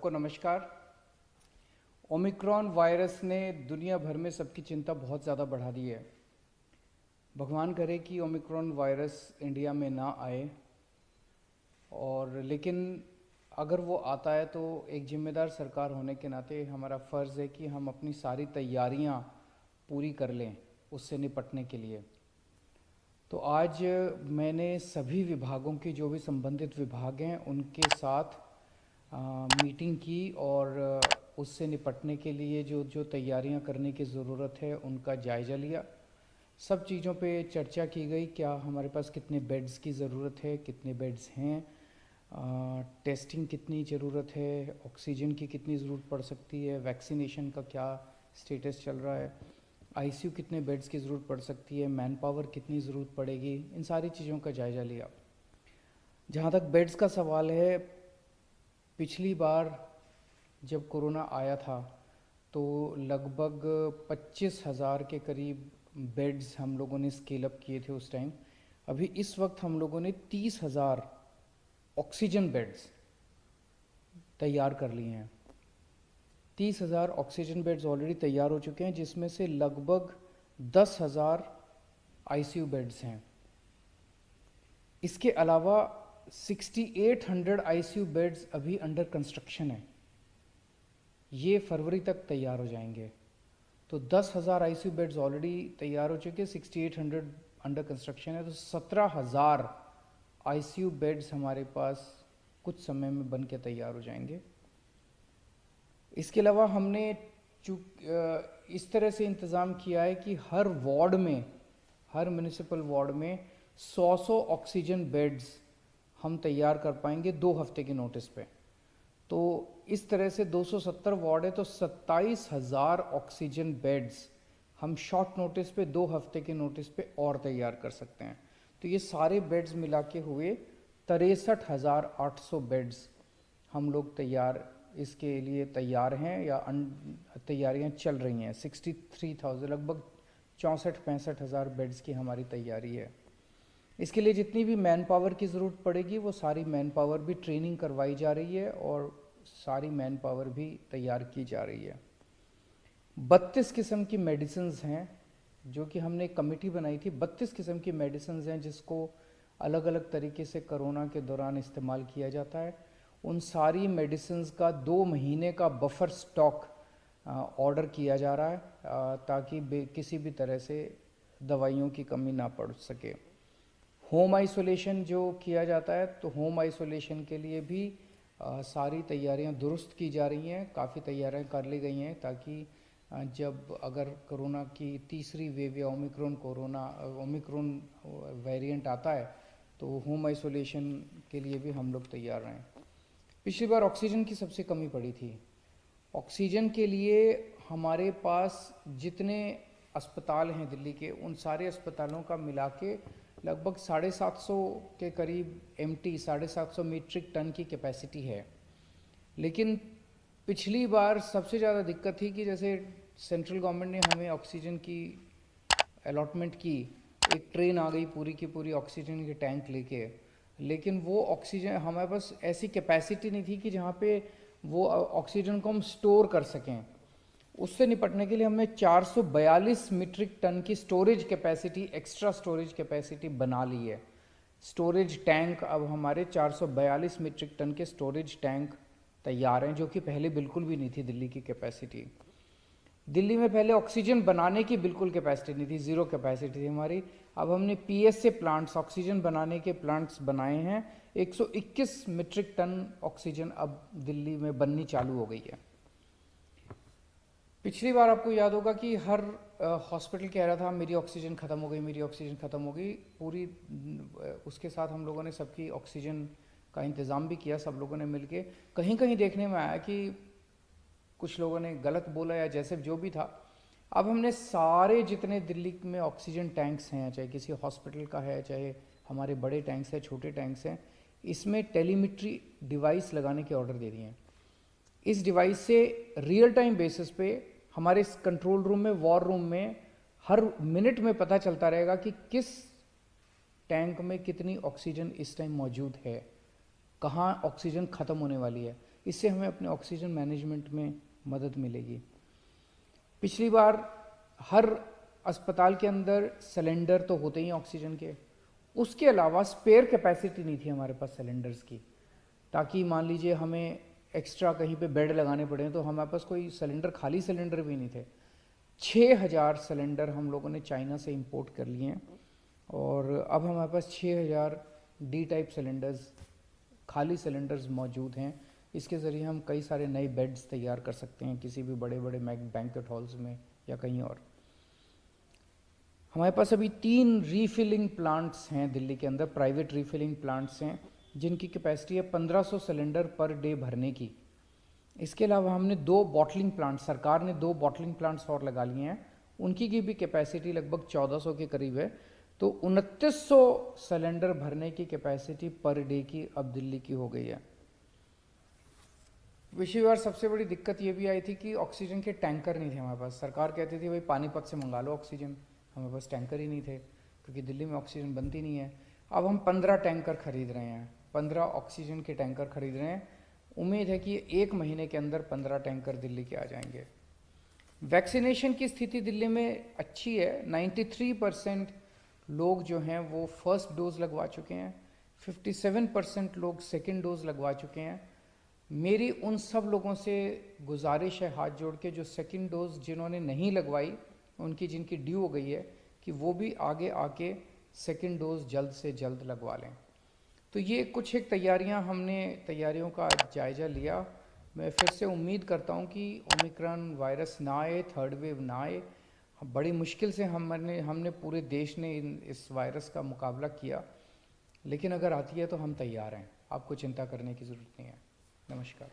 सबको नमस्कार। Omicron virus ने दुनिया भर में सबकी चिंता बहुत ज़्यादा बढ़ा दी है। भगवान करे कि ओमिक्रॉन वायरस इंडिया में ना आए, और लेकिन अगर वो आता है तो एक जिम्मेदार सरकार होने के नाते हमारा फ़र्ज़ है कि हम अपनी सारी तैयारियां पूरी कर लें उससे निपटने के लिए। तो आज मैंने सभी विभागों की, जो भी संबंधित विभाग हैं, उनके साथ मीटिंग की और उससे निपटने के लिए जो जो तैयारियां करने की ज़रूरत है उनका जायज़ा लिया। सब चीज़ों पे चर्चा की गई। क्या हमारे पास कितने बेड्स की ज़रूरत है, कितने बेड्स हैं, टेस्टिंग कितनी ज़रूरत है, ऑक्सीजन की कितनी ज़रूरत पड़ सकती है, वैक्सीनेशन का क्या स्टेटस चल रहा है, आईसीयू कितने बेड्स की ज़रूरत पड़ सकती है, मैन पावर कितनी ज़रूरत पड़ेगी, इन सारी चीज़ों का जायज़ा लिया। जहाँ तक बेड्स का सवाल है, पिछली बार जब कोरोना आया था तो लगभग 25,000 के करीब बेड्स हम लोगों ने स्केल अप किए थे उस टाइम। अभी इस वक्त हम लोगों ने 30,000 ऑक्सीजन बेड्स तैयार कर लिए हैं। 30,000 ऑक्सीजन बेड्स ऑलरेडी तैयार हो चुके हैं, जिसमें से लगभग 10,000 आईसीयू बेड्स हैं। इसके अलावा 6800 आईसीयू बेड्स अभी अंडर कंस्ट्रक्शन है। ये फरवरी तक तैयार हो जाएंगे। तो 10,000 आईसीयू बेड्स ऑलरेडी तैयार हो चुके हैं, 6800 अंडर कंस्ट्रक्शन है। तो 17,000 आईसीयू बेड्स हमारे पास कुछ समय में बन के तैयार हो जाएंगे। इसके अलावा हमने इस तरह से इंतज़ाम किया है कि हर वार्ड में, हर म्यूनिसिपल वार्ड में 100 ऑक्सीजन बेड्स हम तैयार कर पाएंगे 2 हफ्ते के नोटिस पे। तो इस तरह से 270 वार्ड है, तो 27,000 ऑक्सीजन बेड्स हम शॉर्ट नोटिस पे, 2 हफ्ते के नोटिस पे और तैयार कर सकते हैं। तो ये सारे बेड्स मिला के हुए 63,800 बेड्स हम लोग इसके लिए तैयार हैं या तैयारियां चल रही हैं। 63,000, लगभग 64-65,000 बेड्स की हमारी तैयारी है। इसके लिए जितनी भी मैन पावर की ज़रूरत पड़ेगी वो सारी मैन पावर भी ट्रेनिंग करवाई जा रही है और सारी मैन पावर भी तैयार की जा रही है। 32 किस्म की मेडिसिन्स हैं, जो कि हमने एक कमेटी बनाई थी। 32 किस्म की मेडिसिन्स हैं जिसको अलग अलग तरीके से कोरोना के दौरान इस्तेमाल किया जाता है। उन सारी मेडिसिन्स का 2 महीने का बफर स्टॉक ऑर्डर किया जा रहा है, ताकि किसी भी तरह से दवाइयों की कमी ना पड़ सके। होम आइसोलेशन जो किया जाता है, तो होम आइसोलेशन के लिए भी सारी तैयारियां दुरुस्त की जा रही हैं, काफ़ी तैयारियां कर ली गई हैं, ताकि जब अगर कोरोना की तीसरी वेव या ओमिक्रॉन वेरिएंट आता है तो होम आइसोलेशन के लिए भी हम लोग तैयार रहें। पिछली बार ऑक्सीजन की सबसे कमी पड़ी थी। ऑक्सीजन के लिए हमारे पास जितने अस्पताल हैं दिल्ली के, उन सारे अस्पतालों का मिला के लगभग 750 के करीब एमटी 750 मीट्रिक टन की कैपेसिटी है। लेकिन पिछली बार सबसे ज़्यादा दिक्कत थी कि जैसे सेंट्रल गवर्नमेंट ने हमें ऑक्सीजन की अलॉटमेंट की, एक ट्रेन आ गई पूरी की पूरी ऑक्सीजन के टैंक लेके, लेकिन वो ऑक्सीजन हमारे पास ऐसी कैपेसिटी नहीं थी कि जहाँ पे वो ऑक्सीजन को हम स्टोर कर सकें। उससे निपटने के लिए हमने 442 मीट्रिक टन की storage capacity, extra storage capacity बना ली है। स्टोरेज टैंक अब हमारे 442 मीट्रिक टन के स्टोरेज टैंक तैयार हैं, जो कि पहले बिल्कुल भी नहीं थी दिल्ली की कैपेसिटी। दिल्ली में पहले ऑक्सीजन बनाने की बिल्कुल कैपेसिटी नहीं थी, ज़ीरो कैपेसिटी थी हमारी। अब हमने पीएसए प्लांट्स, ऑक्सीजन बनाने के प्लांट्स बनाए हैं। 121 मीट्रिक टन ऑक्सीजन अब दिल्ली में बननी चालू हो गई है। पिछली बार आपको याद होगा कि हर हॉस्पिटल कह रहा था मेरी ऑक्सीजन ख़त्म हो गई, मेरी ऑक्सीजन ख़त्म हो गई। पूरी उसके साथ हम लोगों ने सबकी ऑक्सीजन का इंतज़ाम भी किया, सब लोगों ने मिलके। कहीं कहीं देखने में आया कि कुछ लोगों ने गलत बोला या जैसे जो भी था। अब हमने सारे जितने दिल्ली में ऑक्सीजन टैंक्स हैं, चाहे किसी हॉस्पिटल का है, चाहे हमारे बड़े टैंक्स हैं, छोटे टैंक्स हैं, इसमें टेलीमेट्री डिवाइस लगाने के ऑर्डर दे दिए हैं। इस डिवाइस से रियल टाइम बेसिस पे हमारे इस कंट्रोल रूम में, वॉर रूम में हर मिनट में पता चलता रहेगा कि किस टैंक में कितनी ऑक्सीजन इस टाइम मौजूद है, कहाँ ऑक्सीजन ख़त्म होने वाली है। इससे हमें अपने ऑक्सीजन मैनेजमेंट में मदद मिलेगी। पिछली बार हर अस्पताल के अंदर सिलेंडर तो होते ही ऑक्सीजन के, उसके अलावा स्पेयर कैपेसिटी नहीं थी हमारे पास सिलेंडर्स की, ताकि मान लीजिए हमें एक्स्ट्रा कहीं पे बेड लगाने पड़े तो हमारे पास कोई सिलेंडर, खाली सिलेंडर भी नहीं थे। 6000 सिलेंडर हम लोगों ने चाइना से इंपोर्ट कर लिए हैं और अब हमारे पास 6000 डी टाइप सिलेंडर्स, खाली सिलेंडर्स मौजूद हैं। इसके ज़रिए हम कई सारे नए बेड्स तैयार कर सकते हैं किसी भी बड़े बड़े बैंक्वेट हॉल्स में या कहीं और। हमारे पास अभी 3 रीफिलिंग प्लांट्स हैं दिल्ली के अंदर, प्राइवेट रीफिलिंग प्लांट्स हैं जिनकी कैपेसिटी है 1500 सिलेंडर पर डे भरने की। इसके अलावा हमने 2 बॉटलिंग प्लांट, सरकार ने 2 बॉटलिंग प्लांट्स और लगा लिए हैं, उनकी की भी कैपेसिटी लगभग 1400 के करीब है। तो 2900 सिलेंडर भरने की कैपेसिटी पर डे की अब दिल्ली की हो गई है। पिछली बार सबसे बड़ी दिक्कत ये भी आई थी कि ऑक्सीजन के टैंकर नहीं थे हमारे पास। सरकार कहती थी भाई पानीपत से मंगा लो ऑक्सीजन, हमारे पास टैंकर ही नहीं थे क्योंकि दिल्ली में ऑक्सीजन बनती नहीं है। अब हम 15 टैंकर खरीद रहे हैं, 15 ऑक्सीजन के टैंकर खरीद रहे हैं। उम्मीद है कि 1 महीने के अंदर 15 टैंकर दिल्ली के आ जाएंगे। वैक्सीनेशन की स्थिति दिल्ली में अच्छी है, 93% लोग जो हैं वो फर्स्ट डोज लगवा चुके हैं, 57% लोग सेकेंड डोज लगवा चुके हैं। मेरी उन सब लोगों से गुजारिश है हाथ जोड़ के जो सेकेंड डोज जिन्होंने नहीं लगवाई, उनकी जिनकी ड्यू हो गई है, कि वो भी आगे आके सेकेंड डोज जल्द से जल्द लगवा लें। तो ये कुछ एक तैयारियों का जायज़ा लिया। मैं फिर से उम्मीद करता हूँ कि ओमिक्रॉन वायरस ना आए, थर्ड वेव ना आए। बड़ी मुश्किल से हमने पूरे देश ने इस वायरस का मुकाबला किया, लेकिन अगर आती है तो हम तैयार हैं, आपको चिंता करने की ज़रूरत नहीं है। नमस्कार।